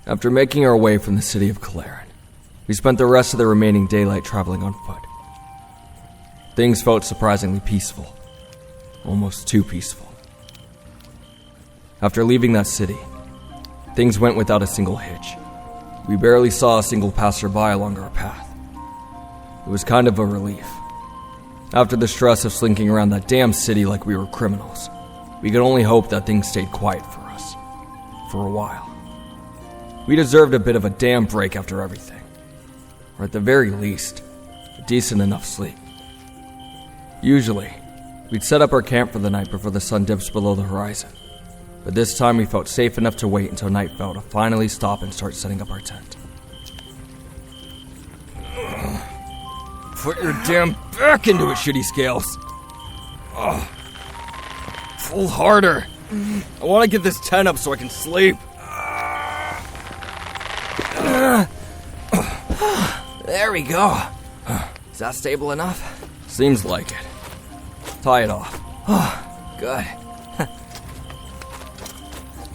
After making our way from the city of Claren, we spent the rest of the remaining daylight traveling on foot. Things felt surprisingly peaceful, almost too peaceful. After leaving that city, things went without a single hitch. We barely saw a single passerby along our path. It was kind of a relief. After the stress of slinking around that damn city like we were criminals, we could only hope that things stayed quiet for us, for a while. We deserved a bit of a damn break after everything, or at the very least, a decent enough sleep. Usually, we'd set up our camp for the night before the sun dips below the horizon, but this time we felt safe enough to wait until night fell to finally stop and start setting up our tent. Put your damn back into it, shitty scales. Pull harder. I want to get this tent up so I can sleep. There we go. Is that stable enough? Seems like it. Tie it off. Good.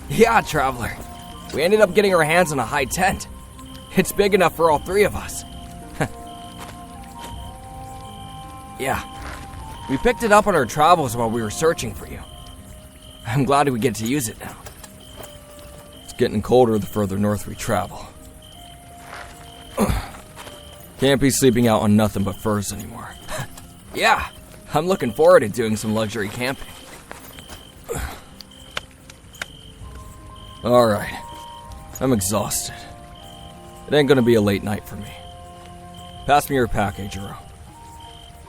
Yeah, traveler. We ended up getting our hands on a high tent. It's big enough for all three of us. Yeah. We picked it up on our travels while we were searching for you. I'm glad we get to use it now. It's getting colder the further north we travel. Can't be sleeping out on nothing but furs anymore. Yeah, I'm looking forward to doing some luxury camping. Alright, I'm exhausted. It ain't gonna be a late night for me. Pass me your pack, Ajiro.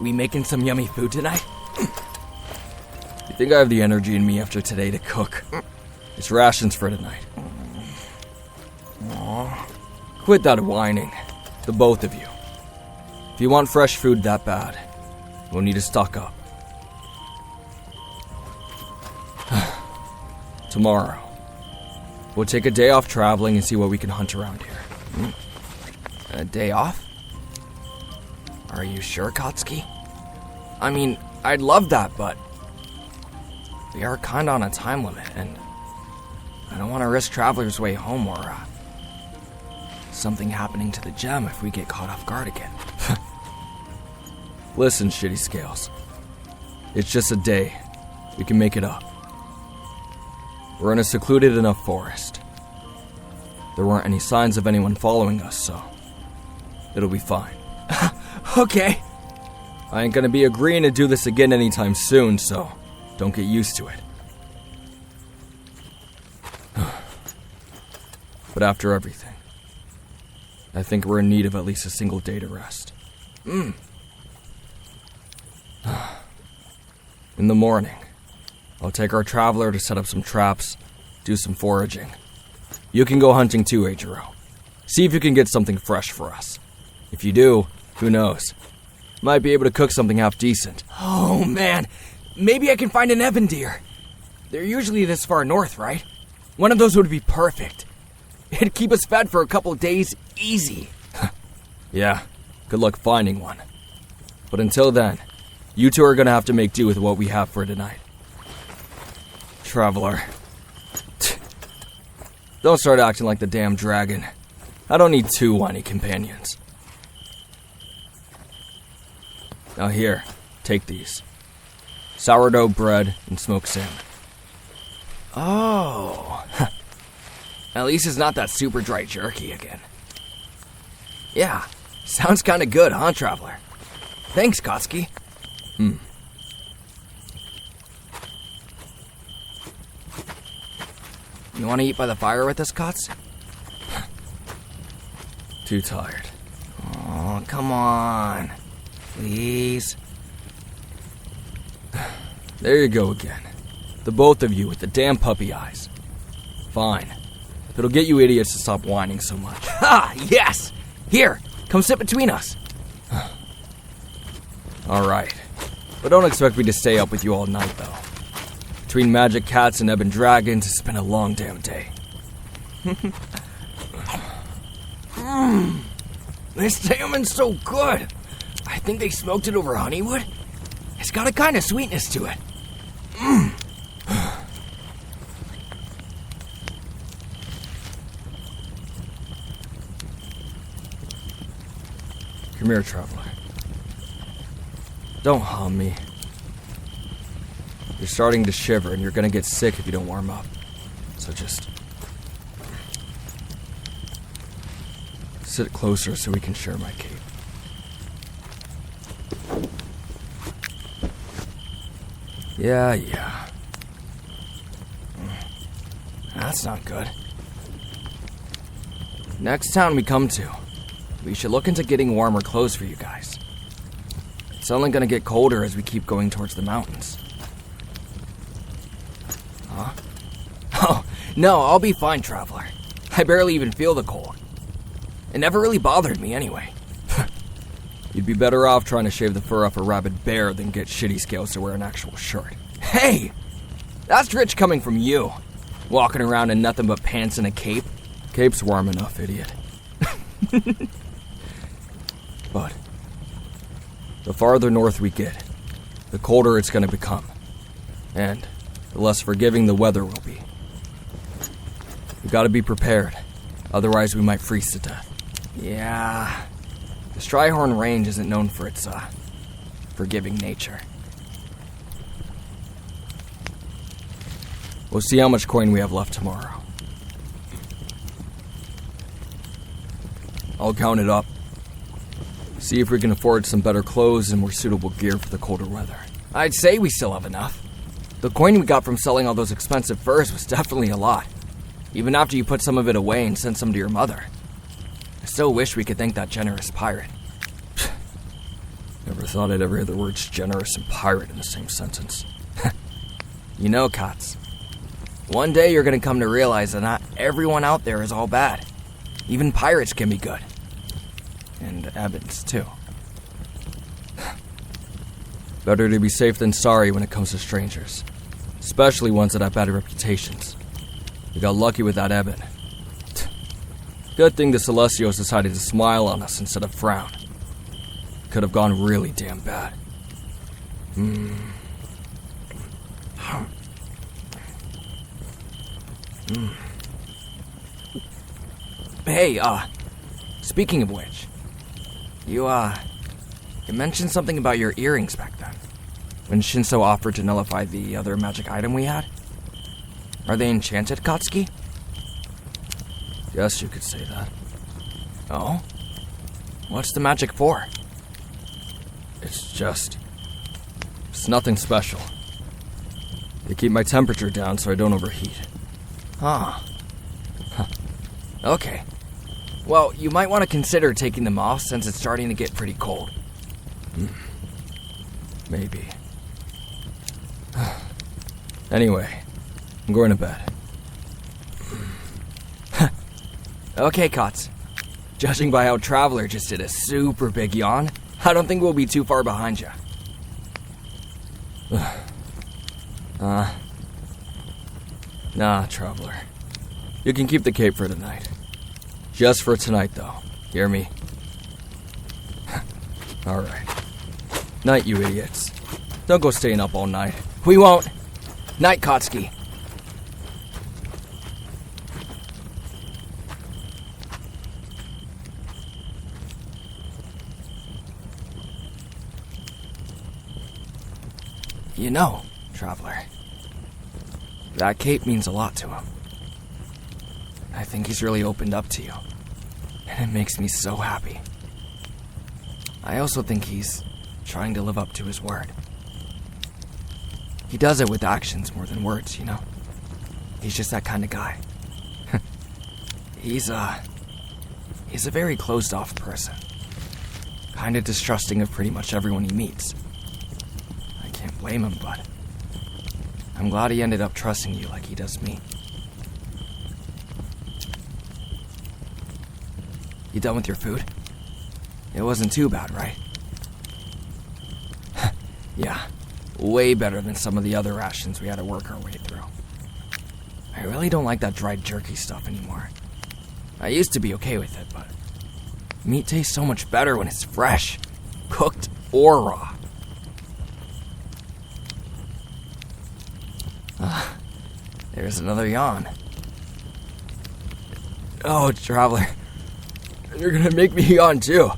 We making some yummy food tonight? You think I have the energy in me after today to cook? It's rations for tonight. Quit that whining, the both of you. If you want fresh food that bad, we'll need to stock up. Tomorrow, we'll take a day off traveling and see what we can hunt around here. A day off? Are you sure, Katsuki? I mean, I'd love that, but we are kinda on a time limit, and I don't want to risk Traveler's Way home or something happening to the gem if we get caught off guard again. Listen, shitty scales. It's just a day. We can make it up. We're in a secluded enough forest. There weren't any signs of anyone following us, so it'll be fine. Okay. I ain't gonna be agreeing to do this again anytime soon, so don't get used to it. But after everything, I think we're in need of at least a single day to rest. In the morning, I'll take our traveler to set up some traps, do some foraging. You can go hunting too, Ajiro. See if you can get something fresh for us. If you do, who knows? Might be able to cook something half decent. Oh man, maybe I can find an Evan deer. They're usually this far north, right? One of those would be perfect. It'd keep us fed for a couple days easy. Yeah, good luck finding one. But until then, you two are gonna have to make do with what we have for tonight. Traveler. Don't start acting like the damn dragon. I don't need two whiny companions. Now here, take these. Sourdough bread and smoked salmon. Oh. At least it's not that super dry jerky again. Yeah, sounds kinda good, huh, Traveler? Thanks, Katsuki. You wanna eat by the fire with us, Kats? Too tired. Oh, come on. Please. There you go again. The both of you with the damn puppy eyes. Fine. It'll get you idiots to stop whining so much. Ha! Yes! Here, come sit between us. Alright. But don't expect me to stay up with you all night, though. Between magic cats and ebon dragons, it's been a long damn day. This salmon's so good. I think they smoked it over honeywood. It's got a kind of sweetness to it. Come here, traveler. Don't hum me. You're starting to shiver, and you're gonna get sick if you don't warm up. So just sit closer so we can share my cape. Yeah. That's not good. Next town we come to, we should look into getting warmer clothes for you guys. It's only gonna get colder as we keep going towards the mountains. Huh? Oh, no, I'll be fine, traveler. I barely even feel the cold. It never really bothered me anyway. You'd be better off trying to shave the fur off a rabid bear than get shitty scales to wear an actual shirt. Hey! That's rich coming from you. Walking around in nothing but pants and a cape. Cape's warm enough, idiot. But the farther north we get, the colder it's gonna become. And the less forgiving the weather will be. We gotta be prepared. Otherwise we might freeze to death. Yeah. The Strihorn Range isn't known for its, forgiving nature. We'll see how much coin we have left tomorrow. I'll count it up. See if we can afford some better clothes and more suitable gear for the colder weather. I'd say we still have enough. The coin we got from selling all those expensive furs was definitely a lot. Even after you put some of it away and sent some to your mother. I still wish we could thank that generous pirate. Never thought I'd ever hear the words generous and pirate in the same sentence. You know, Katz, one day you're gonna come to realize that not everyone out there is all bad. Even pirates can be good. And Ebbins, too. Better to be safe than sorry when it comes to strangers. Especially ones that have bad reputations. We got lucky with that Eben. Good thing the Celestials decided to smile on us instead of frown. Could have gone really damn bad. Hey, speaking of which, you mentioned something about your earrings back then, when Shinso offered to nullify the other magic item we had. Are they enchanted, Katsuki? Guess you could say that. Oh? What's the magic for? It's nothing special. They keep my temperature down so I don't overheat. Huh. Okay. Well, you might want to consider taking them off since it's starting to get pretty cold. Maybe. Anyway, I'm going to bed. Okay, Katz. Judging by how Traveler just did a super big yawn, I don't think we'll be too far behind you. Nah, Traveler. You can keep the cape for tonight. Just for tonight, though. Hear me? Alright. Night, you idiots. Don't go staying up all night. We won't. Night, Katsuki. You know, Traveler, that cape means a lot to him. I think he's really opened up to you, and it makes me so happy. I also think he's trying to live up to his word. He does it with actions more than words, you know? He's just that kind of guy. He's a very closed-off person. Kind of distrusting of pretty much everyone he meets. I can't blame him, but I'm glad he ended up trusting you like he does me. You done with your food? It wasn't too bad, right? Yeah, way better than some of the other rations we had to work our way through. I really don't like that dried jerky stuff anymore. I used to be okay with it, but meat tastes so much better when it's fresh, cooked or raw. There's another yawn. Oh, Traveler. You're gonna make me yawn too.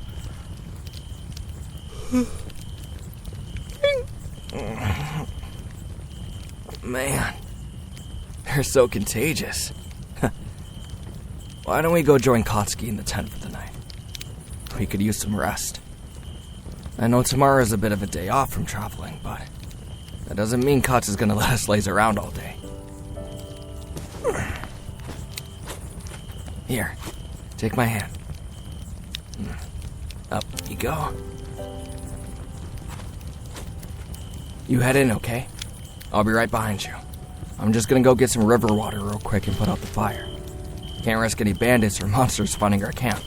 Man, they're so contagious. Why don't we go join Kotsky in the tent for the night? We could use some rest. I know tomorrow is a bit of a day off from traveling, but that doesn't mean Kots is gonna let us laze around all day. Here, take my hand. Up you go. You head in, okay? I'll be right behind you. I'm just gonna go get some river water real quick and put out the fire. Can't risk any bandits or monsters finding our camp.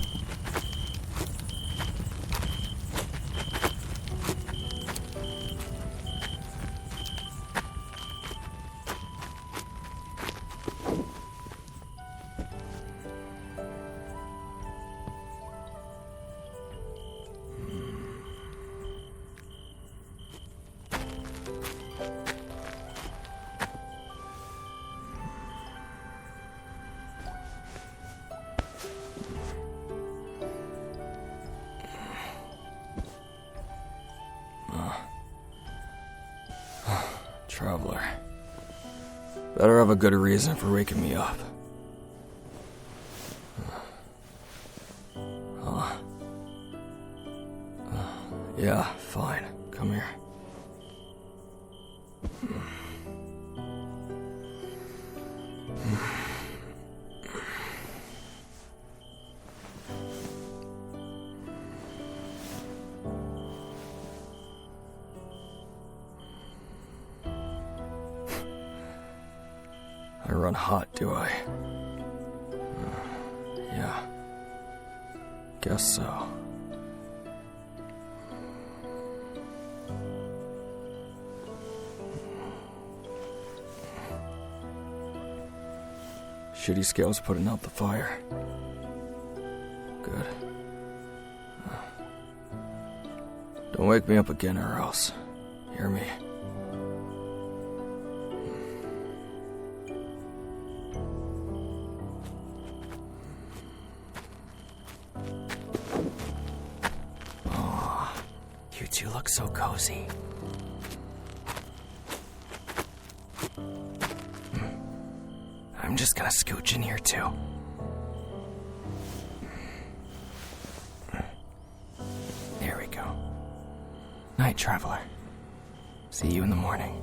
Traveler. Better have a good reason for waking me up. Yeah, fine. Come here. I run hot, do I? Yeah. Guess so. Shitty scales putting out the fire. Good. Don't wake me up again or else. Hear me? You two look so cozy. I'm just gonna scooch in here too. There we go. Night, traveler. See you in the morning.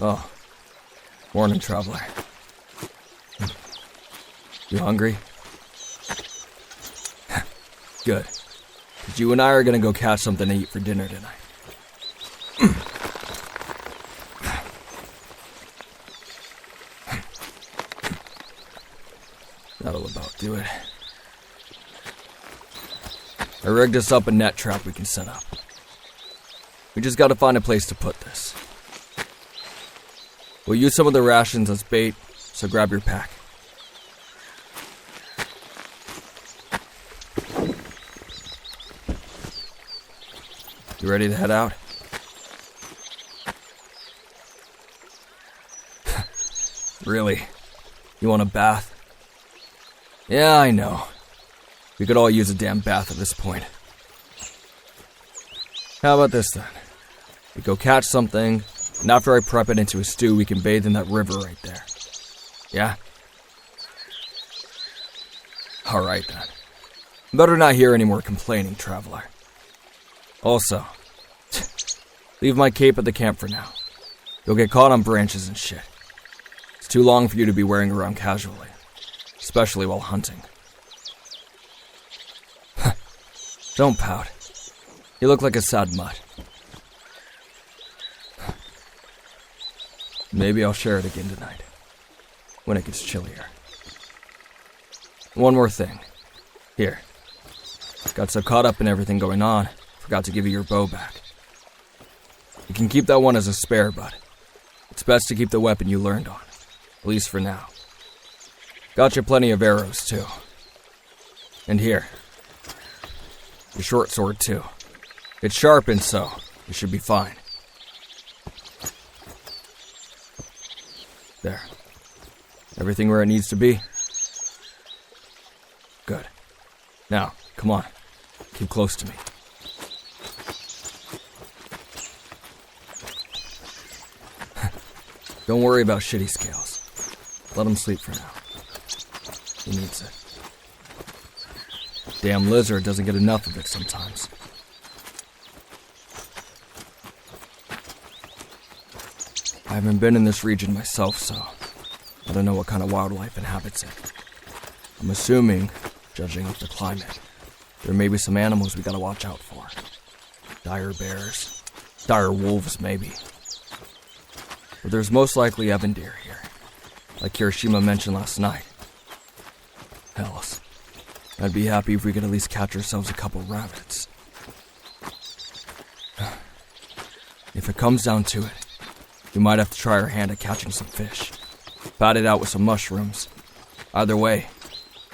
Oh, morning, traveler. You hungry? Good. 'cause you and I are gonna go catch something to eat for dinner tonight. That'll about do it. I rigged us up a net trap we can set up. We just gotta find a place to put this. We'll use some of the rations as bait, so grab your pack. You ready to head out? Really? You want a bath? Yeah, I know. We could all use a damn bath at this point. How about this then? We go catch something, and after I prep it into a stew, we can bathe in that river right there. Yeah? Alright then. Better not hear any more complaining, traveler. Also, leave my cape at the camp for now. You'll get caught on branches and shit. It's too long for you to be wearing around casually, especially while hunting. Don't pout. You look like a sad mutt. Maybe I'll share it again tonight, when it gets chillier. One more thing. Here. Got so caught up in everything going on, forgot to give you your bow back. You can keep that one as a spare, but it's best to keep the weapon you learned on, at least for now. Got you plenty of arrows, too. And here. Your short sword, too. It's sharpened, so you should be fine. There. Everything where it needs to be? Good. Now, come on. Keep close to me. Don't worry about shitty scales. Let him sleep for now. He needs it. Damn lizard doesn't get enough of it sometimes. I haven't been in this region myself, so I don't know what kind of wildlife inhabits it. I'm assuming, judging off the climate, there may be some animals we gotta watch out for. Dire bears, dire wolves maybe. But there's most likely Evan deer here, like Kirishima mentioned last night. Hells, I'd be happy if we could at least catch ourselves a couple rabbits. If it comes down to it, we might have to try our hand at catching some fish. Pat it out with some mushrooms. Either way,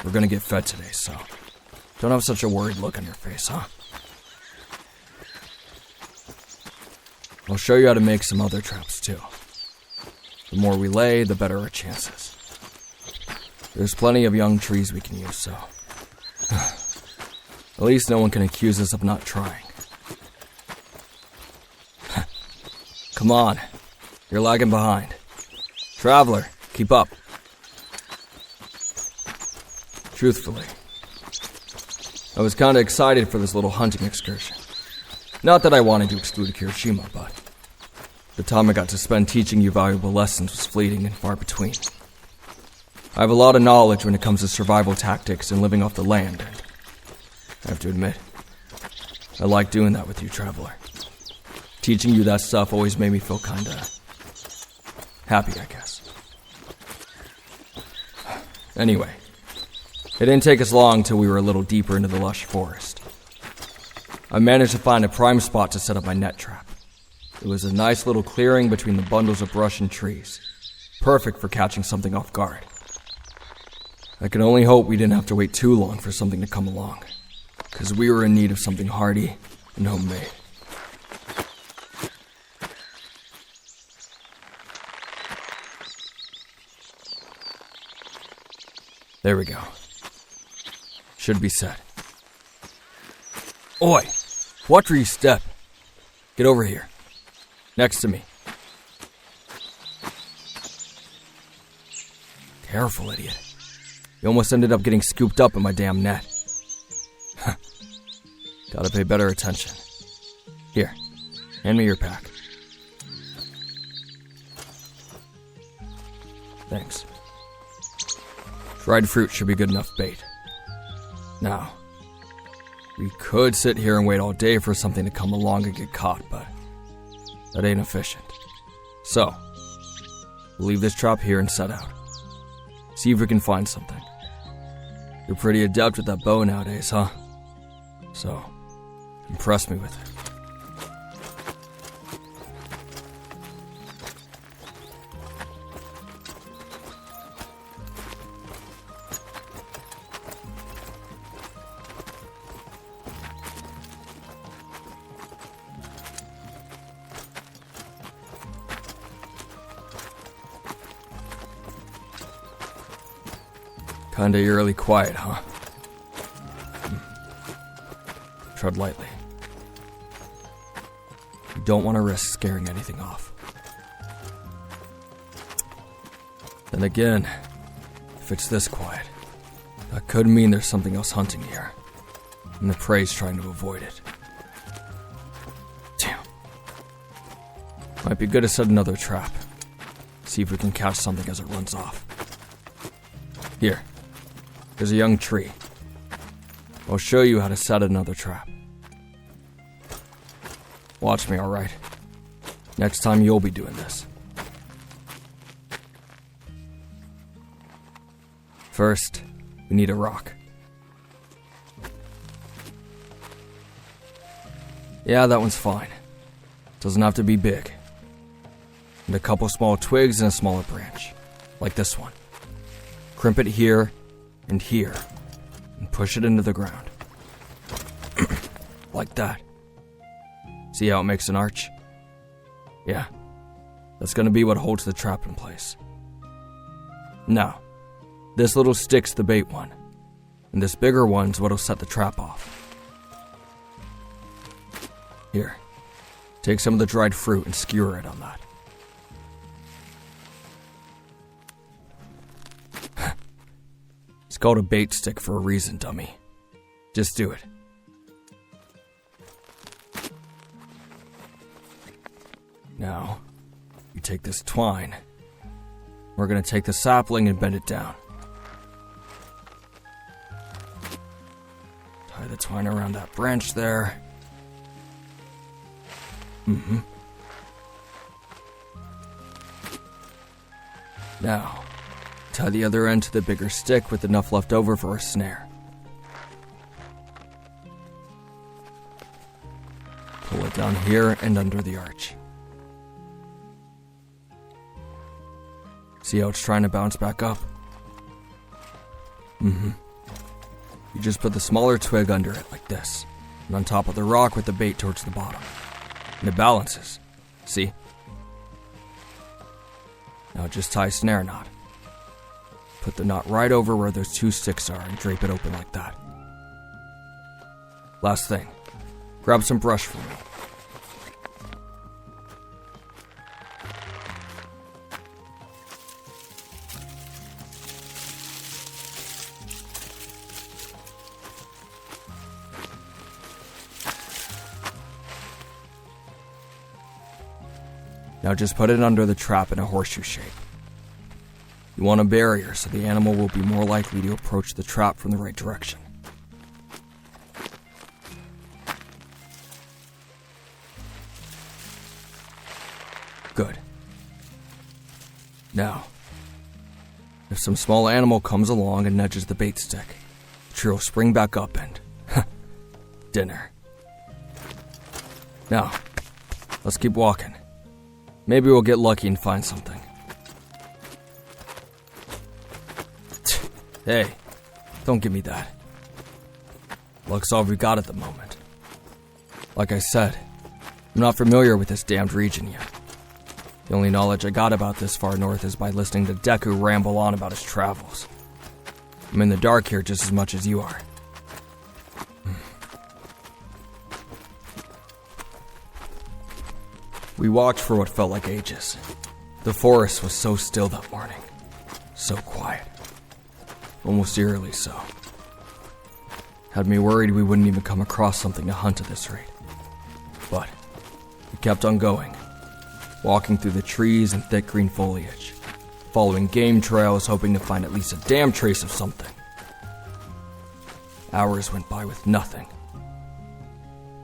we're gonna get fed today, so don't have such a worried look on your face, huh? I'll show you how to make some other traps, too. The more we lay, the better our chances. There's plenty of young trees we can use, so at least no one can accuse us of not trying. Come on, you're lagging behind. Traveler, keep up. Truthfully, I was kinda excited for this little hunting excursion. Not that I wanted to exclude Kirishima, but the time I got to spend teaching you valuable lessons was fleeting and far between. I have a lot of knowledge when it comes to survival tactics and living off the land, and I have to admit, I like doing that with you, traveler. Teaching you that stuff always made me feel kinda happy, I guess. Anyway, it didn't take us long till we were a little deeper into the lush forest. I managed to find a prime spot to set up my net trap. It was a nice little clearing between the bundles of brush and trees, perfect for catching something off guard. I can only hope we didn't have to wait too long for something to come along, because we were in need of something hearty and homemade. There we go. Should be set. Oi! Watch where you step. Get over here. Next to me. Careful, idiot. You almost ended up getting scooped up in my damn net. Gotta pay better attention. Here, hand me your pack. Thanks. Dried fruit should be good enough bait. Now, We could sit here and wait all day for something to come along and get caught, but that ain't efficient. So, we'll leave this trap here and set out. See if we can find something. You're pretty adept with that bow nowadays, huh? So, impress me with it. Kinda eerily quiet, huh? Tread lightly. You don't want to risk scaring anything off. Then again, if it's this quiet, that could mean there's something else hunting here, and the prey's trying to avoid it. Damn. Might be good to set another trap. See if we can catch something as it runs off. Here. There's a young tree. I'll show you how to set another trap. Watch me, alright? Next time you'll be doing this. First, we need a rock. Yeah, that one's fine. Doesn't have to be big. And a couple small twigs and a smaller branch. Like this one. Crimp it here and here, and push it into the ground. Like that. See how it makes an arch? Yeah, that's gonna be what holds the trap in place. Now, this little stick's the bait one, and this bigger one's what'll set the trap off. Here, take some of the dried fruit and skewer it on that. It's called a bait stick for a reason, dummy. Just do it. Now, you take this twine. We're gonna take the sapling and bend it down. Tie the twine around that branch there. Now, tie the other end to the bigger stick with enough left over for a snare. Pull it down here and under the arch. See how it's trying to bounce back up? You just put the smaller twig under it like this, and on top of the rock with the bait towards the bottom. And it balances. See? Now just tie a snare knot. Put the knot right over where those two sticks are and drape it open like that. Last thing, grab some brush for me. Now just put it under the trap in a horseshoe shape. You want a barrier so the animal will be more likely to approach the trap from the right direction. Good. Now, if some small animal comes along and nudges the bait stick, the tree will spring back up and... dinner. Now, let's keep walking. Maybe we'll get lucky and find something. Hey, don't give me that. Luck's all we got at the moment. Like I said, I'm not familiar with this damned region yet. The only knowledge I got about this far north is by listening to Deku ramble on about his travels. I'm in the dark here just as much as you are. We walked for what felt like ages. The forest was so still that morning. So quiet. Almost eerily so. Had me worried we wouldn't even come across something to hunt at this rate. But we kept on going, walking through the trees and thick green foliage, following game trails hoping to find at least a damn trace of something. Hours went by with nothing,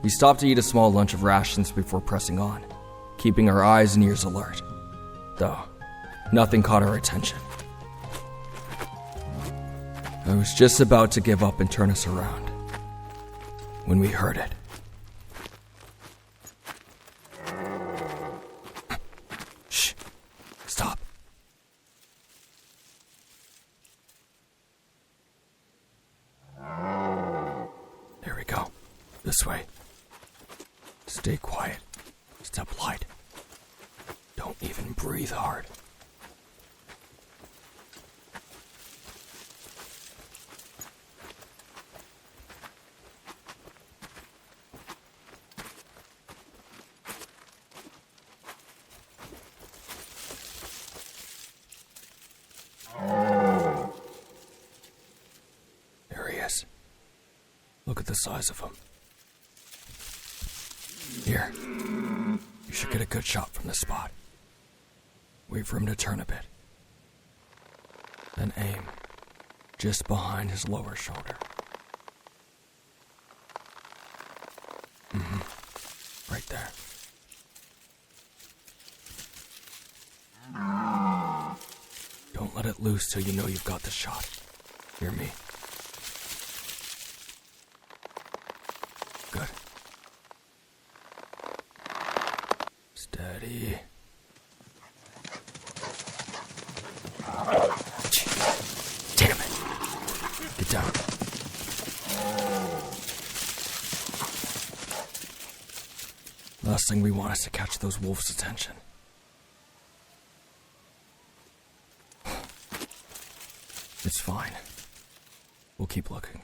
We stopped to eat a small lunch of rations before pressing on, keeping our eyes and ears alert. Though, nothing caught our attention. I was just about to give up and turn us around when we heard it. Shh. Stop. There we go. This way. Stay quiet. Step light. Don't even breathe hard. There he is. Look at the size of him. Here. You should get a good shot from this spot. Wait for him to turn a bit. Then aim just behind his lower shoulder. Right there. Don't let it loose till you know you've got the shot. Hear me? Good. Steady. Damn it. Get down. Last thing we want is to catch those wolves' attention. It's fine. We'll keep looking.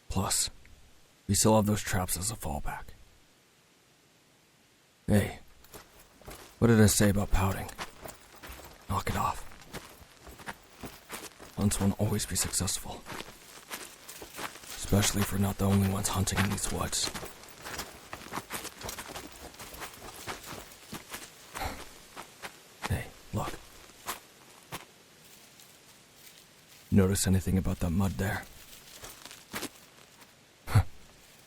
Plus, we still have those traps as a fallback. Hey, what did I say about pouting? Knock it off. Hunts won't always be successful. Especially if we're not the only ones hunting in these woods. Hey, look. Notice anything about that mud there?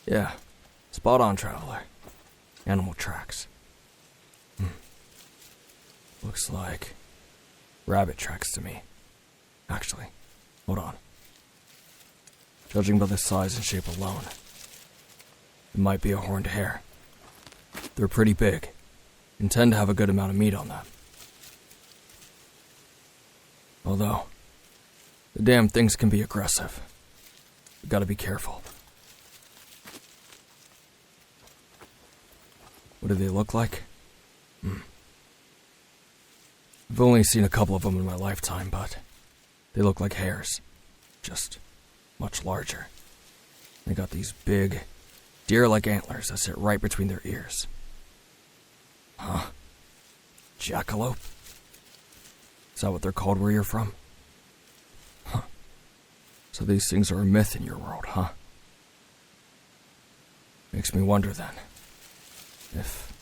Yeah, spot on, traveler. Animal tracks. Looks like rabbit tracks to me. Actually, hold on. Judging by the size and shape alone, it might be a horned hare. They're pretty big and tend to have a good amount of meat on them. Although, the damn things can be aggressive. You gotta be careful. What do they look like? I've only seen a couple of them in my lifetime, but they look like hares. Just much larger. They got these big, deer-like antlers that sit right between their ears. Huh? Jackalope? Is that what they're called where you're from? Huh. So these things are a myth in your world, huh? Makes me wonder then, if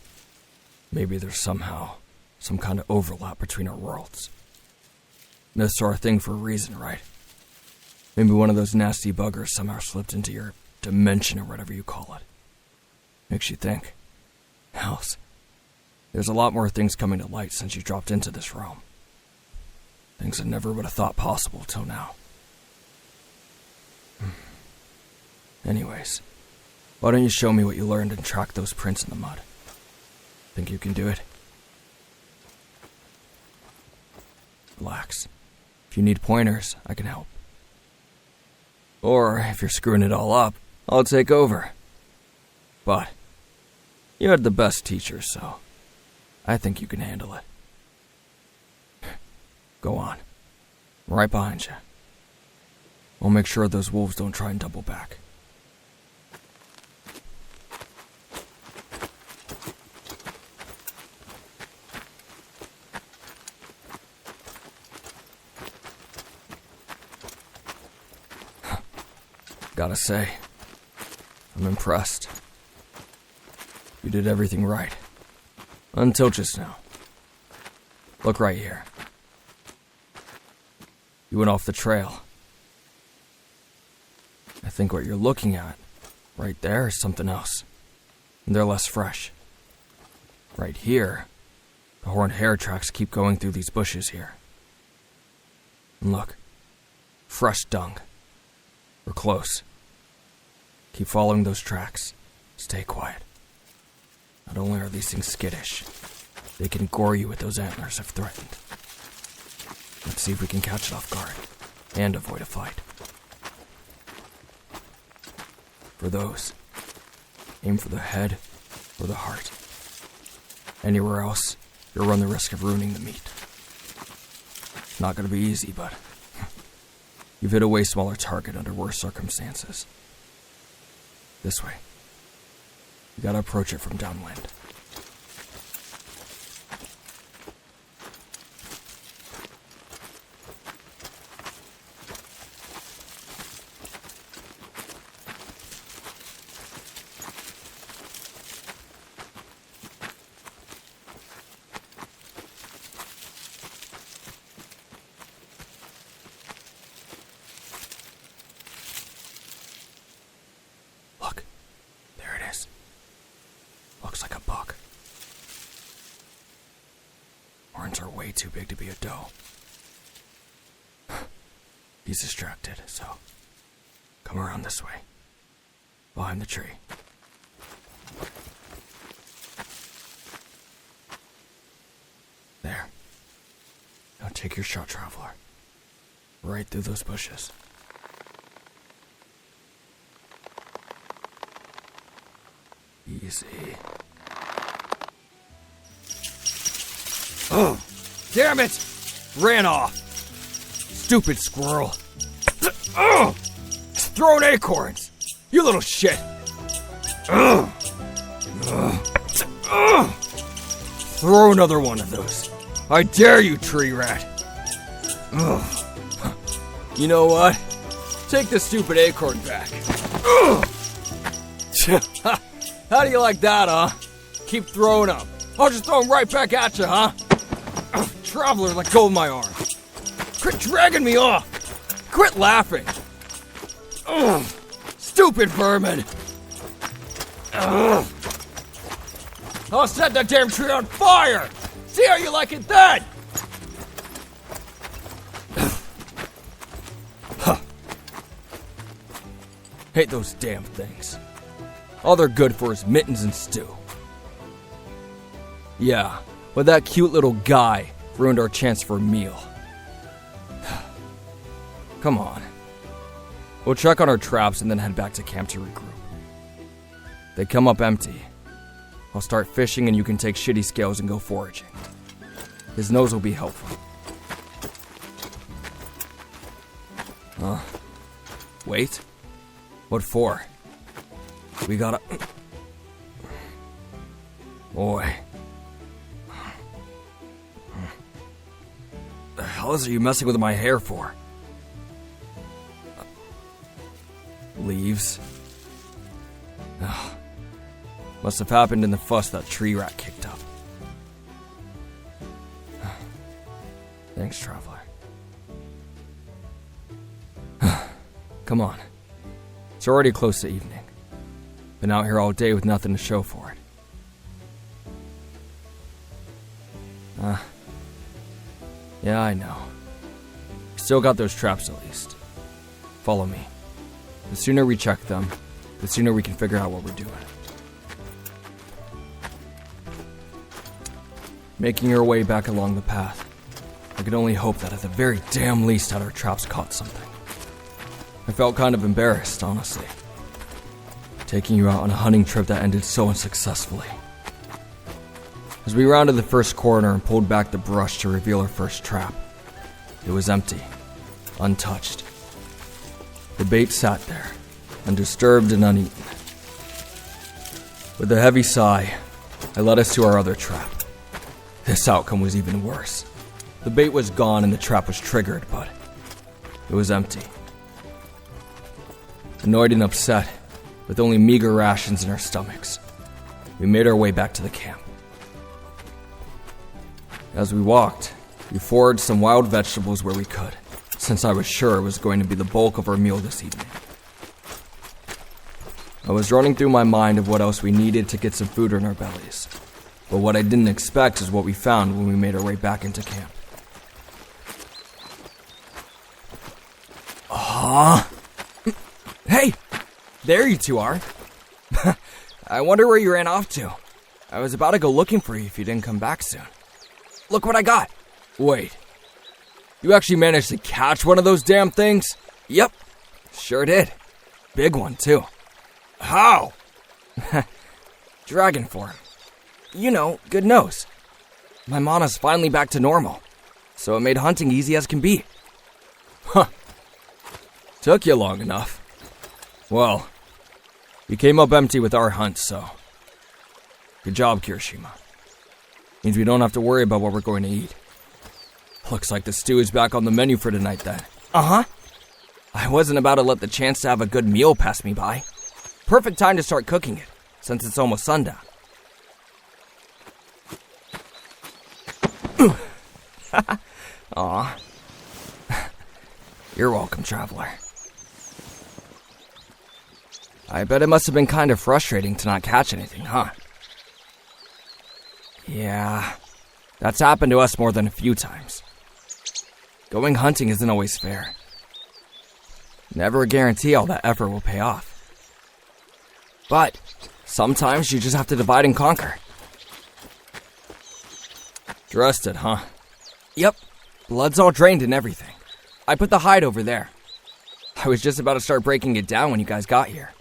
maybe there's somehow some kind of overlap between our worlds. Myths are a thing for a reason, right? Maybe one of those nasty buggers somehow slipped into your dimension or whatever you call it. Makes you think. Hells, there's a lot more things coming to light since you dropped into this realm. Things I never would have thought possible till now. Anyways, why don't you show me what you learned and track those prints in the mud? Think you can do it? Relax. If you need pointers, I can help. Or, if you're screwing it all up, I'll take over. But, you had the best teacher, so I think you can handle it. Go on. I'm right behind you. I'll make sure those wolves don't try and double back. Gotta say, I'm impressed. You did everything right. Until just now. Look right here. You went off the trail. I think what you're looking at Right there is something else, and they're less fresh. Right here, the horned hare tracks keep going through these bushes here. And look, fresh dung. We're close. Keep following those tracks. Stay quiet. Not only are these things skittish, they can gore you with those antlers if threatened. Let's see if we can catch it off guard and avoid a fight. For those, aim for the head or the heart. Anywhere else, you'll run the risk of ruining the meat. Not gonna be easy, but you've hit a way smaller target under worse circumstances. This way. You gotta approach it from downwind. Look, there it is. Looks like a buck. Horns are way too big to be a doe. He's distracted, so come around this way. Behind the tree. There. Now take your shot, traveler. Right through those bushes. Easy. Oh, damn it! Ran off. Stupid squirrel. Oh, throwing acorns. You little shit. Throw another one of those. I dare you, tree rat. You know what? Take the stupid acorn back. How do you like that, huh? Keep throwing them. I'll just throw them right back at you, huh? Traveler, let go of my arm. Quit dragging me off. Quit laughing. Stupid vermin. I'll set that damn tree on fire. See how you like it then. Hate those damn things. All they're good for is mittens and stew. Yeah, but that cute little guy ruined our chance for a meal. Come on. We'll check on our traps and then head back to camp to regroup. They come up empty. I'll start fishing and you can take shitty scales and go foraging. His nose will be helpful. Wait? What for? We gotta... Boy. The hell are you messing with my hair for? Leaves? Ugh. Must have happened in the fuss that tree rat kicked up. Thanks, traveler. Come on. It's already close to evening. Been out here all day with nothing to show for it. Yeah, I know. Still got those traps at least. Follow me. The sooner we check them, the sooner we can figure out what we're doing. Making our way back along the path, I could only hope that at the very damn least that our traps caught something. I felt kind of embarrassed, honestly. Taking you out on a hunting trip that ended so unsuccessfully. As we rounded the first corner and pulled back the brush to reveal our first trap, it was empty, untouched. The bait sat there, undisturbed and uneaten. With a heavy sigh, I led us to our other trap. This outcome was even worse. The bait was gone and the trap was triggered, but it was empty. Annoyed and upset, with only meager rations in our stomachs, we made our way back to the camp. As we walked, we foraged some wild vegetables where we could, since I was sure it was going to be the bulk of our meal this evening. I was running through my mind of what else we needed to get some food in our bellies. But what I didn't expect is what we found when we made our way back into camp. Hey! There you two are. I wonder where you ran off to. I was about to go looking for you if you didn't come back soon. Look what I got. Wait. You actually managed to catch one of those damn things? Yep, sure did. Big one, too. How? Dragon form. You know, good nose. My mana's finally back to normal, so it made hunting easy as can be. Huh. Took you long enough. Well, you came up empty with our hunt, so... Good job, Kirishima. Means we don't have to worry about what we're going to eat. Looks like the stew is back on the menu for tonight, then. Uh-huh. I wasn't about to let the chance to have a good meal pass me by. Perfect time to start cooking it, since it's almost sundown. Aw. You're welcome, traveler. I bet it must have been kind of frustrating to not catch anything, huh? Yeah, that's happened to us more than a few times. Going hunting isn't always fair. Never a guarantee all that effort will pay off. But sometimes you just have to divide and conquer. Dressed it, huh? Yep, blood's all drained and everything. I put the hide over there. I was just about to start breaking it down when you guys got here.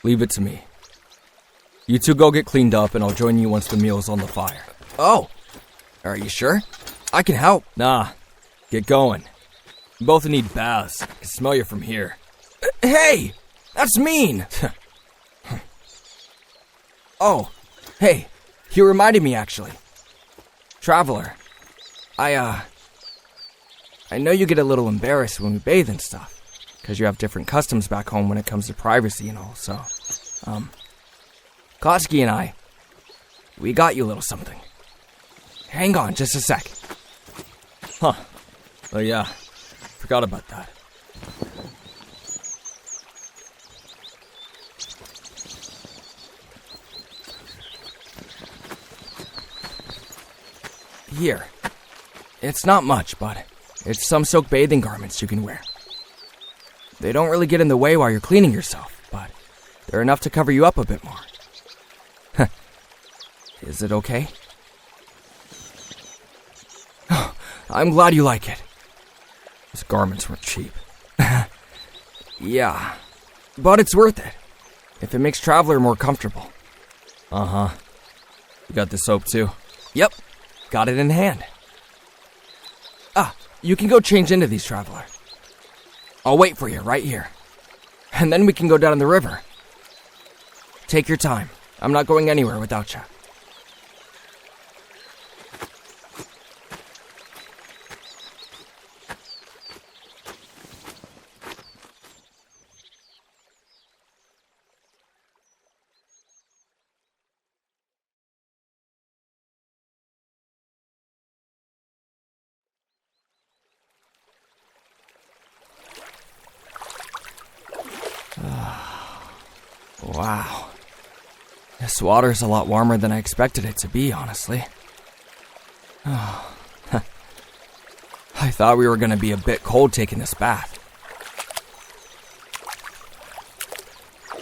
Leave it to me. You two go get cleaned up and I'll join you once the meal's on the fire. Oh, are you sure? I can help. Nah, get going. You both need baths. I can smell you from here. Hey, that's mean. Oh, hey, you reminded me actually. Traveler, I know you get a little embarrassed when we bathe and stuff, because you have different customs back home when it comes to privacy and all, so, Kotsky and I, we got you a little something. Hang on just a sec. Huh. Oh yeah, forgot about that. Here. It's not much, but it's some silk bathing garments you can wear. They don't really get in the way while you're cleaning yourself, but they're enough to cover you up a bit more. Is it okay? I'm glad you like it. These garments weren't cheap. Yeah, but it's worth it, if it makes Traveler more comfortable. Uh-huh. You got the soap too? Yep, got it in hand. You can go change into these, Traveler. I'll wait for you right here. And then we can go down the river. Take your time. I'm not going anywhere without you. Wow. This water's a lot warmer than I expected it to be, honestly. I thought we were going to be a bit cold taking this bath.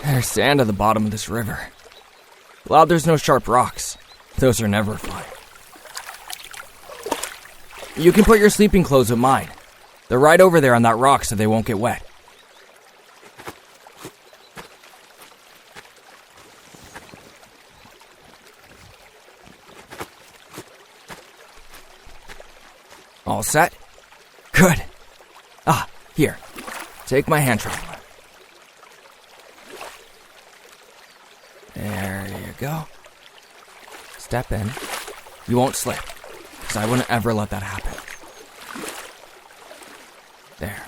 There's sand at the bottom of this river. Glad there's no sharp rocks. Those are never fun. You can put your sleeping clothes with mine. They're right over there on that rock so they won't get wet. All set? Good. Here. Take my hand, Traveler. There you go. Step in. You won't slip, because I wouldn't ever let that happen. There.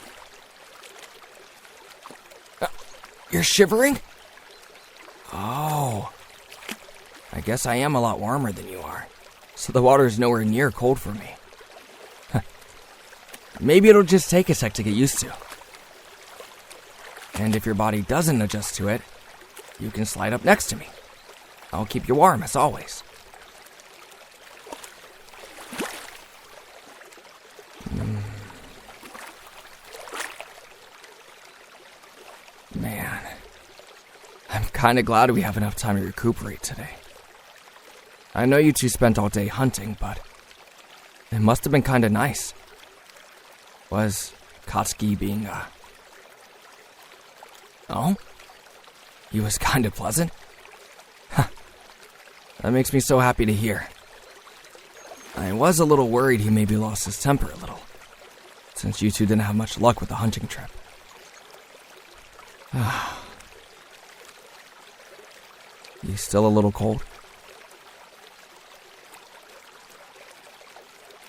You're shivering? Oh. I guess I am a lot warmer than you are, so the water is nowhere near cold for me. Maybe it'll just take a sec to get used to. And if your body doesn't adjust to it, you can slide up next to me. I'll keep you warm, as always. Man, I'm kinda glad we have enough time to recuperate today. I know you two spent all day hunting, but it must have been kinda nice. Was Katsuki being, Oh? He was kinda pleasant? Huh. That makes me so happy to hear. I was a little worried he maybe lost his temper a little, since you two didn't have much luck with the hunting trip. You still a little cold?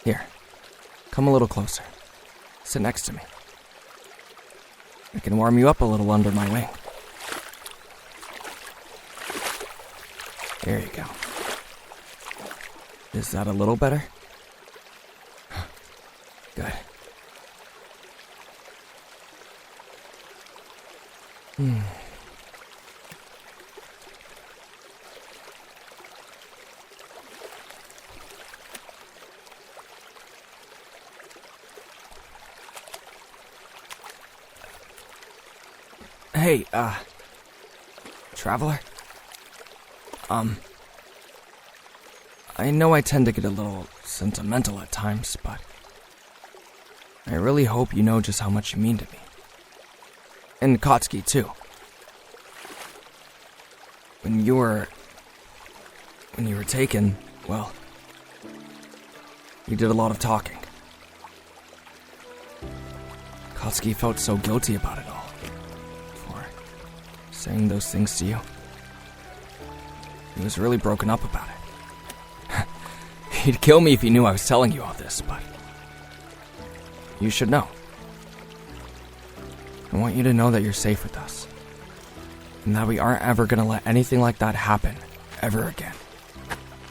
Here, come a little closer. Sit next to me. I can warm you up a little under my wing. There you go. Is that a little better? Good. Hey, traveler? I know I tend to get a little sentimental at times, but I really hope you know just how much you mean to me. And Katsuki, too. When you were taken, well, you did a lot of talking. Katsuki felt so guilty about it all. Saying those things to you. He was really broken up about it. He'd kill me if he knew I was telling you all this, but you should know. I want you to know that you're safe with us, and that we aren't ever gonna let anything like that happen ever again.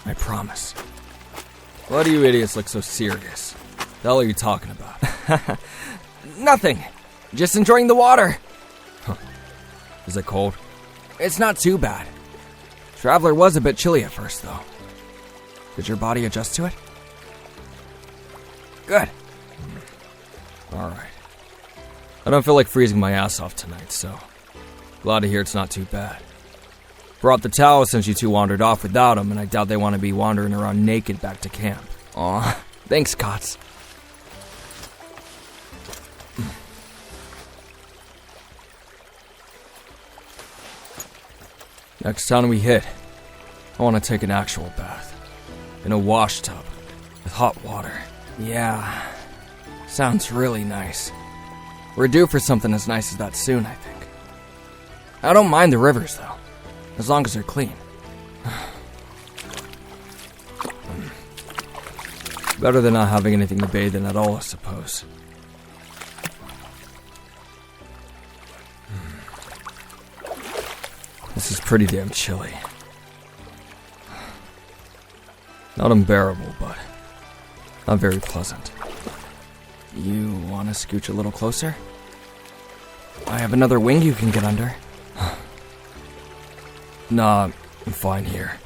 I promise. Why do you idiots look so serious? The hell are you talking about? Nothing. Just enjoying the water. Is it cold? It's not too bad. Traveler was a bit chilly at first, though. Did your body adjust to it? Good. Alright. I don't feel like freezing my ass off tonight, so glad to hear it's not too bad. Brought the towel since you two wandered off without them, and I doubt they want to be wandering around naked back to camp. Aw, thanks, Kots. Next town we hit, I want to take an actual bath. In a wash tub, with hot water. Yeah, sounds really nice. We're due for something as nice as that soon, I think. I don't mind the rivers, though, as long as they're clean. Better than not having anything to bathe in at all, I suppose. This is pretty damn chilly. Not unbearable, but not very pleasant. You want to scooch a little closer? I have another wing you can get under. Nah, I'm fine here.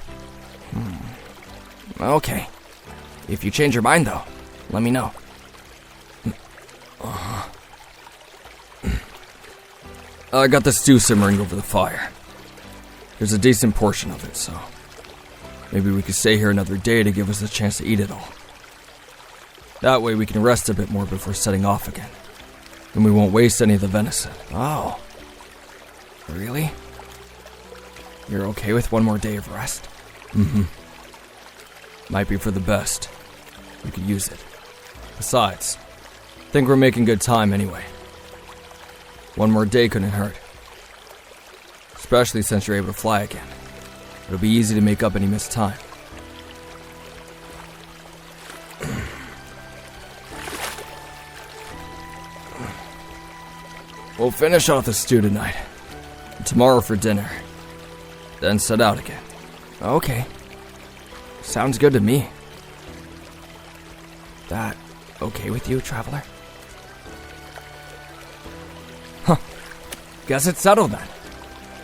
Okay. If you change your mind, though, let me know. I got the stew simmering over the fire. There's a decent portion of it, so maybe we could stay here another day to give us a chance to eat it all. That way we can rest a bit more before setting off again, and we won't waste any of the venison. Oh. Really? You're okay with one more day of rest? Mm-hmm. Might be for the best. We could use it. Besides, I think we're making good time anyway. One more day couldn't hurt. Especially since you're able to fly again. It'll be easy to make up any missed time. We'll finish off the stew tonight. And tomorrow for dinner. Then set out again. Okay. Sounds good to me. That okay with you, traveler? guess it's settled then.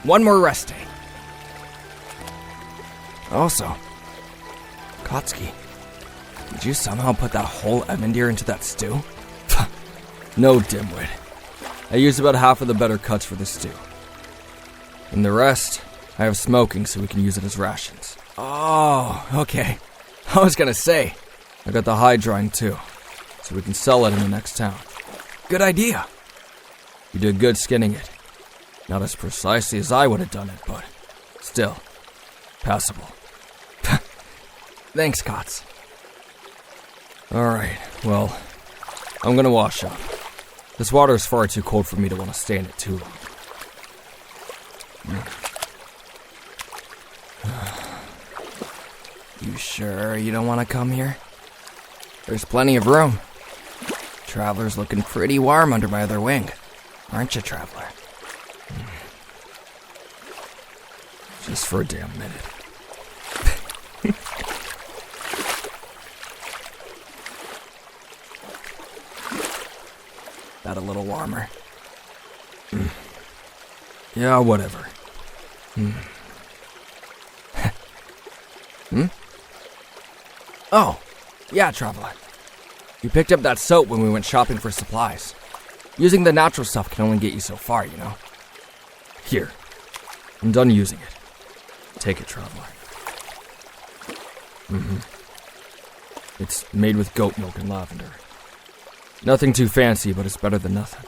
One more rest day. Also, Katsuki, did you somehow put that whole Evandir into that stew? No, dimwit. I used about half of the better cuts for the stew. And the rest, I have smoking so we can use it as rations. Oh, okay. I was gonna say. I got the hide drying too, so we can sell it in the next town. Good idea. You did good skinning it. Not as precisely as I would have done it, but still, passable. Thanks, Kats. Alright, well, I'm gonna wash up. This water is far too cold for me to want to stay in it too long. You sure you don't want to come here? There's plenty of room. Traveler's looking pretty warm under my other wing. Aren't you, Traveler? Just for a damn minute. That a little warmer. Yeah, whatever. Oh, yeah, Traveler. You picked up that soap when we went shopping for supplies. Using the natural stuff can only get you so far, you know? Here. I'm done using it. Take it, Traveler. It's made with goat milk and lavender. Nothing too fancy, but it's better than nothing.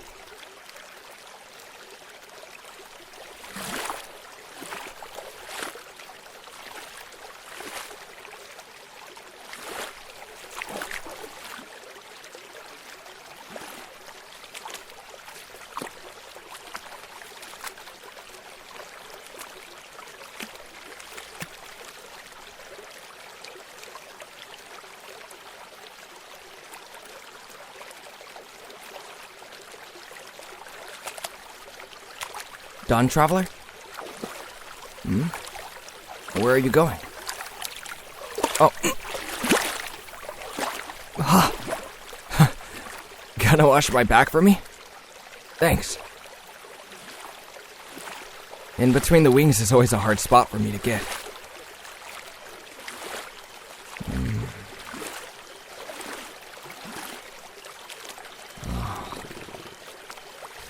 Done, Traveler? Where are you going? Oh. Gonna wash my back for me? Thanks. In between the wings is always a hard spot for me to get. Oh.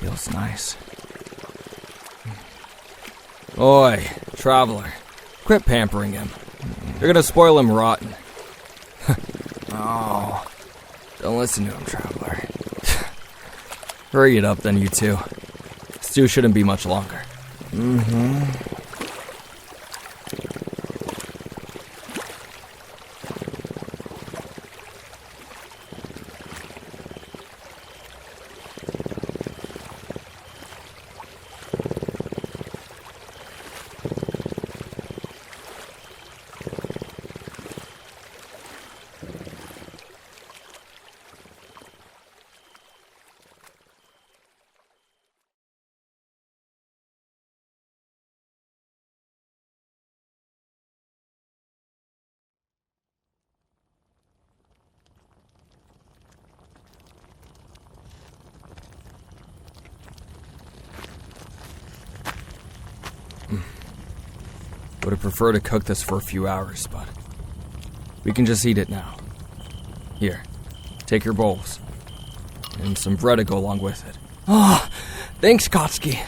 Feels nice. Oi, Traveler. Quit pampering him. You're gonna spoil him rotten. Oh. Don't listen to him, Traveler. Hurry it up then, you two. Stew shouldn't be much longer. Would have preferred to cook this for a few hours, but we can just eat it now. Here, take your bowls. And some bread to go along with it. Oh, thanks, Katsuki.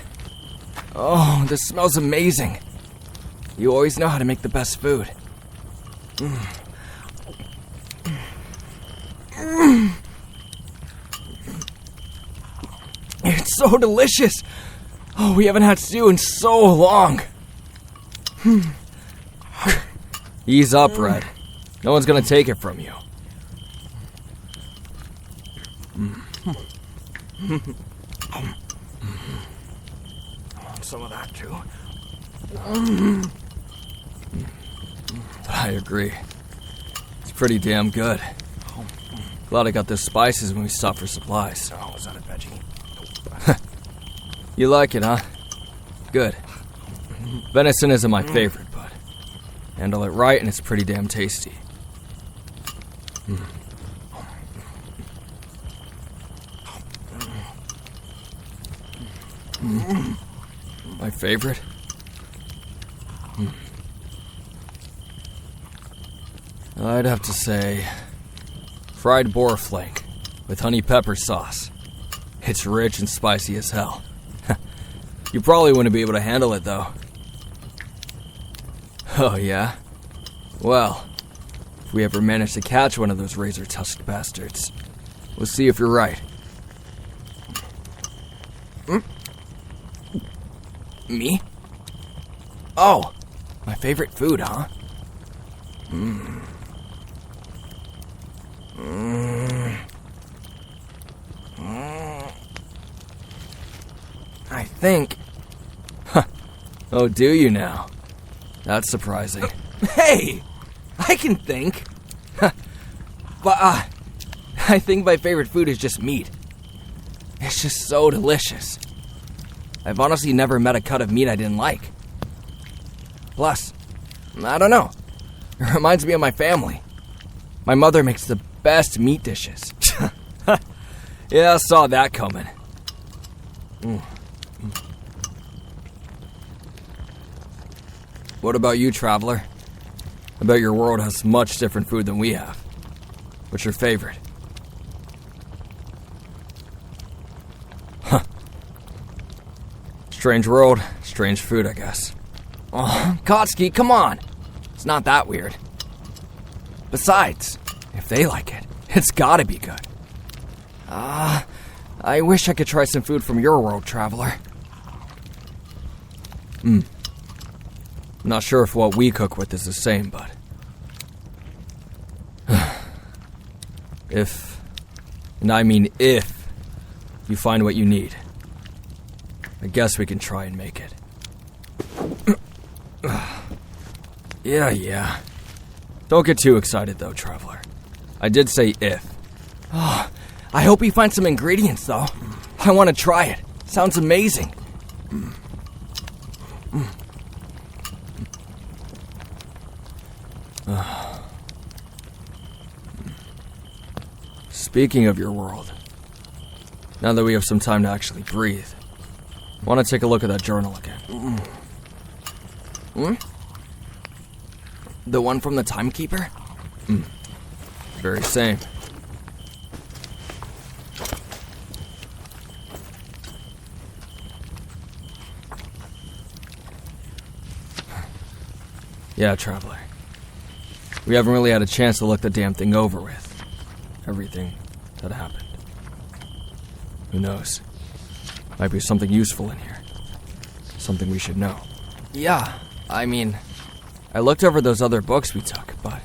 Oh, this smells amazing. You always know how to make the best food. It's so delicious. Oh, we haven't had stew in so long. Ease up, Red. No one's gonna take it from you. Some of that, too. I agree. It's pretty damn good. Glad I got the spices when we stopped for supplies. Oh, was that a veggie? You like it, huh? Good. Venison isn't my favorite, but handle it right and it's pretty damn tasty. My favorite? I'd have to say fried boar flank with honey pepper sauce. It's rich and spicy as hell. You probably wouldn't be able to handle it, though. Oh, yeah? Well, if we ever manage to catch one of those razor-tusked bastards, we'll see if you're right. Me? Oh, my favorite food, huh? I think... Oh, do you now? That's surprising. Hey! I can think. But, I think my favorite food is just meat. It's just so delicious. I've honestly never met a cut of meat I didn't like. Plus, I don't know. It reminds me of my family. My mother makes the best meat dishes. Yeah, I saw that coming. What about you, traveler? I bet your world has much different food than we have. What's your favorite? Strange world, strange food, I guess. Oh, Kotsky, come on. It's not that weird. Besides, if they like it, it's gotta be good. I wish I could try some food from your world, traveler. Not sure if what we cook with is the same, but... if, and I mean if, you find what you need, I guess we can try and make it. Yeah. Don't get too excited, though, traveler. I did say if. Oh, I hope you find some ingredients, though. I want to try it. Sounds amazing. Speaking of your world, now that we have some time to actually breathe, I want to take a look at that journal again. The one from the timekeeper? Very same. Yeah, traveler. We haven't really had a chance to look the damn thing over with. Everything that happened. Who knows? Might be something useful in here. Something we should know. Yeah, I mean, I looked over those other books we took, but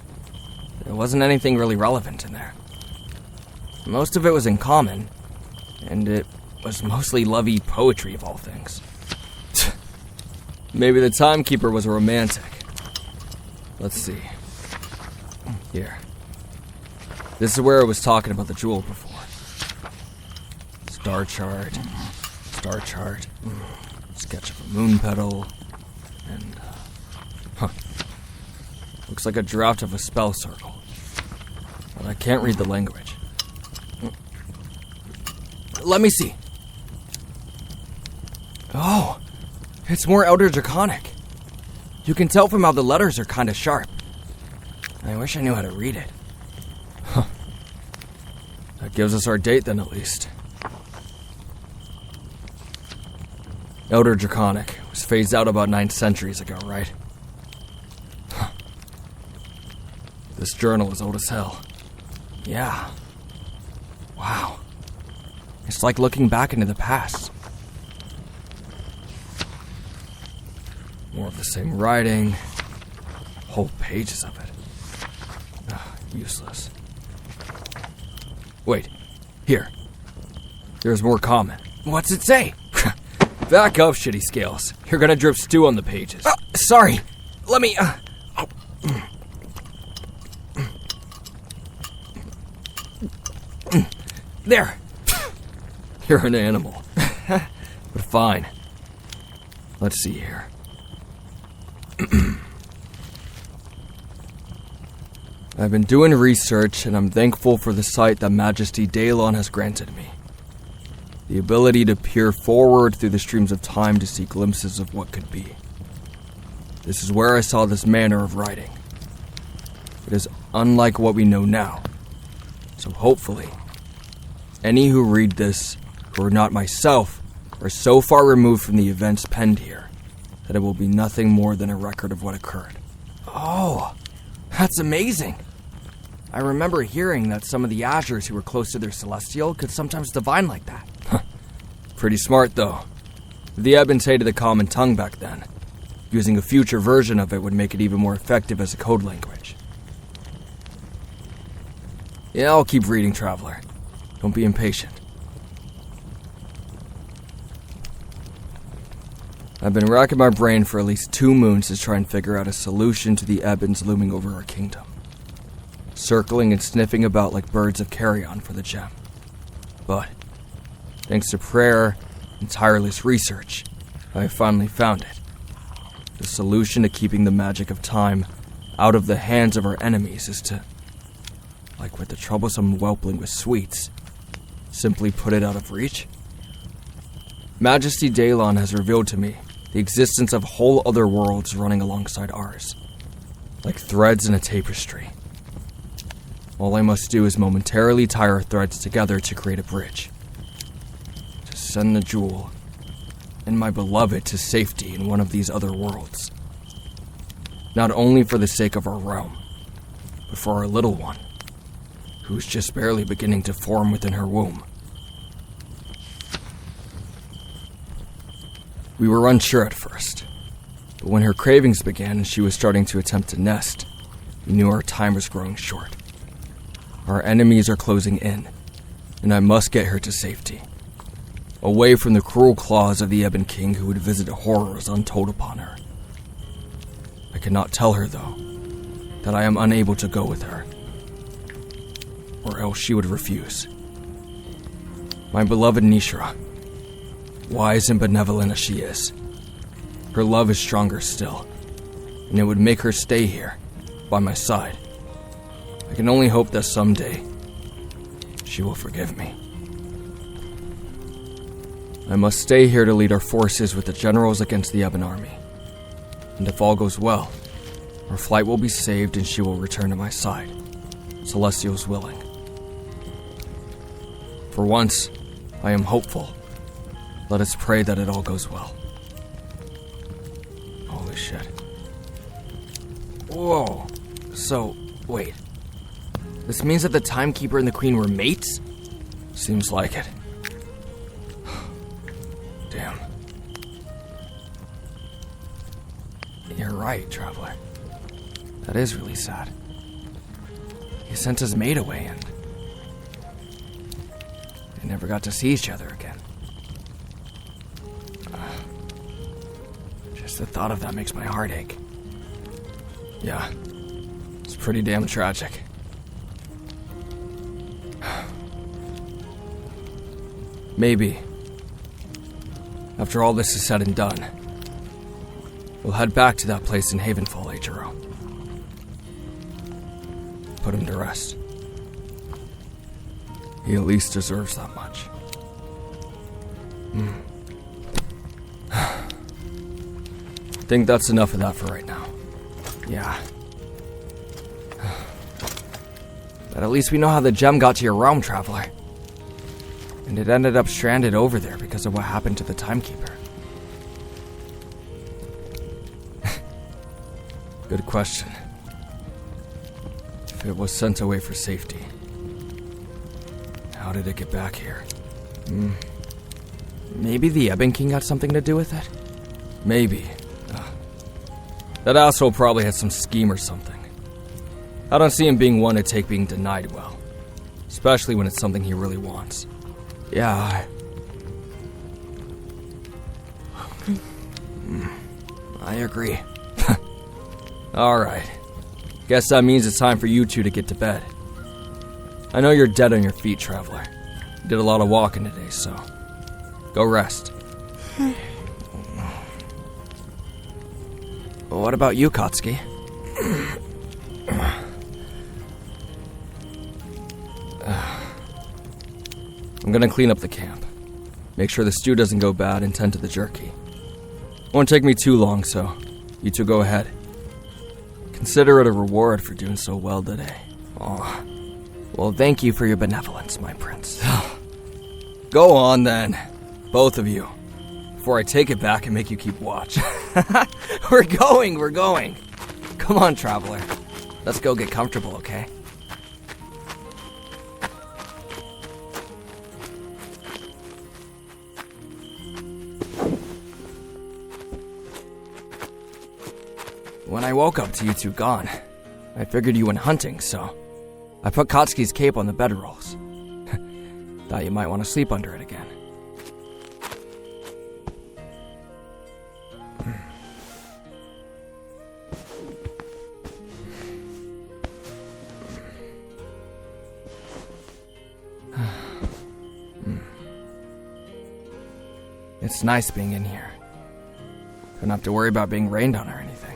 there wasn't anything really relevant in there. Most of it was in common, and it was mostly lovey poetry of all things. Maybe the timekeeper was a romantic. Let's see. Here. This is where I was talking about the jewel before. Star chart, sketch of a moon petal, and, looks like a draft of a spell circle. But I can't read the language. Let me see. Oh, it's more Elder Draconic. You can tell from how the letters are kind of sharp. I wish I knew how to read it. That gives us our date then, at least. Elder Draconic was phased out about 9 centuries ago, right? This journal is old as hell. Yeah. Wow. It's like looking back into the past. More of the same writing. Whole pages of it. Useless. Wait. Here. There's more comment. What's it say? Back up, shitty scales. You're gonna drip stew on the pages. Sorry. Let me, There. You're an animal. But fine. Let's see here. I've been doing research, and I'm thankful for the sight that Majesty Daylon has granted me. The ability to peer forward through the streams of time to see glimpses of what could be. This is where I saw this manner of writing. It is unlike what we know now. So hopefully, any who read this, who are not myself, are so far removed from the events penned here, that it will be nothing more than a record of what occurred. Oh, that's amazing. I remember hearing that some of the Azures who were close to their celestial could sometimes divine like that. Pretty smart, though. The Ebons hated the common tongue back then. Using a future version of it would make it even more effective as a code language. Yeah, I'll keep reading, Traveler. Don't be impatient. I've been racking my brain for at least 2 moons to try and figure out a solution to the Ebons looming over our kingdom. Circling and sniffing about like birds of carrion for the gem. But, thanks to prayer and tireless research, I have finally found it. The solution to keeping the magic of time out of the hands of our enemies is to, like with the troublesome whelpling with sweets, simply put it out of reach. Majesty Daylon has revealed to me the existence of whole other worlds running alongside ours, like threads in a tapestry. All I must do is momentarily tie our threads together to create a bridge. To send the jewel and my beloved to safety in one of these other worlds. Not only for the sake of our realm, but for our little one, who's just barely beginning to form within her womb. We were unsure at first, but when her cravings began and she was starting to attempt to nest, we knew our time was growing short. Our enemies are closing in, and I must get her to safety. Away from the cruel claws of the Ebon King who would visit horrors untold upon her. I cannot tell her, though, that I am unable to go with her, or else she would refuse. My beloved Nishra, wise and benevolent as she is, her love is stronger still, and it would make her stay here, by my side. I can only hope that someday she will forgive me. I must stay here to lead our forces with the generals against the Ebon army. And if all goes well, our flight will be saved and she will return to my side, Celestials willing. For once, I am hopeful. Let us pray that it all goes well. Holy shit. Whoa. So, wait. This means that the Timekeeper and the Queen were mates? Seems like it. Damn. You're right, Traveler. That is really sad. He sent his mate away and they never got to see each other again. Just the thought of that makes my heart ache. Yeah, it's pretty damn tragic. Maybe, after all this is said and done, we'll head back to that place in Havenfall, Eiichiro. Put him to rest. He at least deserves that much. Think that's enough of that for right now. Yeah. But at least we know how the gem got to your realm, Traveler. And it ended up stranded over there because of what happened to the Timekeeper. Good question. If it was sent away for safety, how did it get back here? Maybe the Ebon King had something to do with it? Maybe. That asshole probably had some scheme or something. I don't see him being one to take being denied well. Especially when it's something he really wants. Yeah, I agree. Alright. Guess that means it's time for you two to get to bed. I know you're dead on your feet, Traveler. You did a lot of walking today, so go rest. What about you, Katsuki? I'm gonna clean up the camp. Make sure the stew doesn't go bad and tend to the jerky. Won't take me too long, so you two go ahead. Consider it a reward for doing so well today. Oh, well, thank you for your benevolence, my prince. Go on then, both of you, before I take it back and make you keep watch. We're going. Come on, traveler. Let's go get comfortable, okay? When I woke up to you two gone, I figured you went hunting, so I put Katsuki's cape on the bedrolls. Thought you might want to sleep under it again. It's nice being in here. Don't have to worry about being rained on or anything.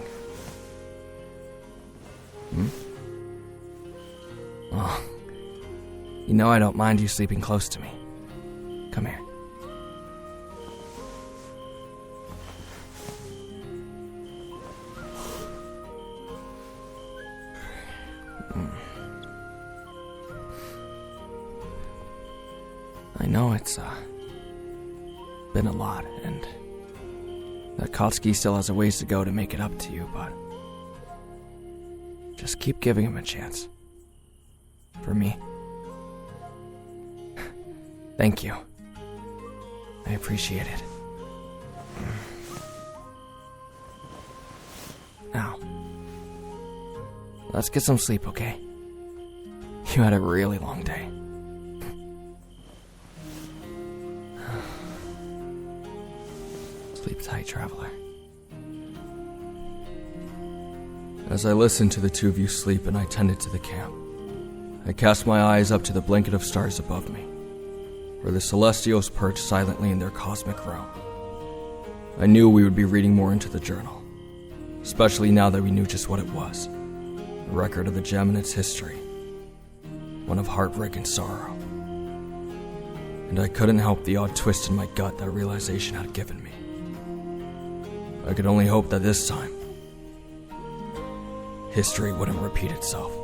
Oh, you know I don't mind you sleeping close to me. Come here. I know it's been a lot, and that Katsuki still has a ways to go to make it up to you, but just keep giving him a chance. For me. Thank you. I appreciate it. Now, let's get some sleep, okay? You had a really long day. Sleep tight, traveler. As I listened to the two of you sleep and I tended to the camp, I cast my eyes up to the blanket of stars above me, where the Celestials perched silently in their cosmic realm. I knew we would be reading more into the journal, especially now that we knew just what it was, a record of the gem and its history, one of heartbreak and sorrow. And I couldn't help the odd twist in my gut that realization had given me. I could only hope that this time, history wouldn't repeat itself.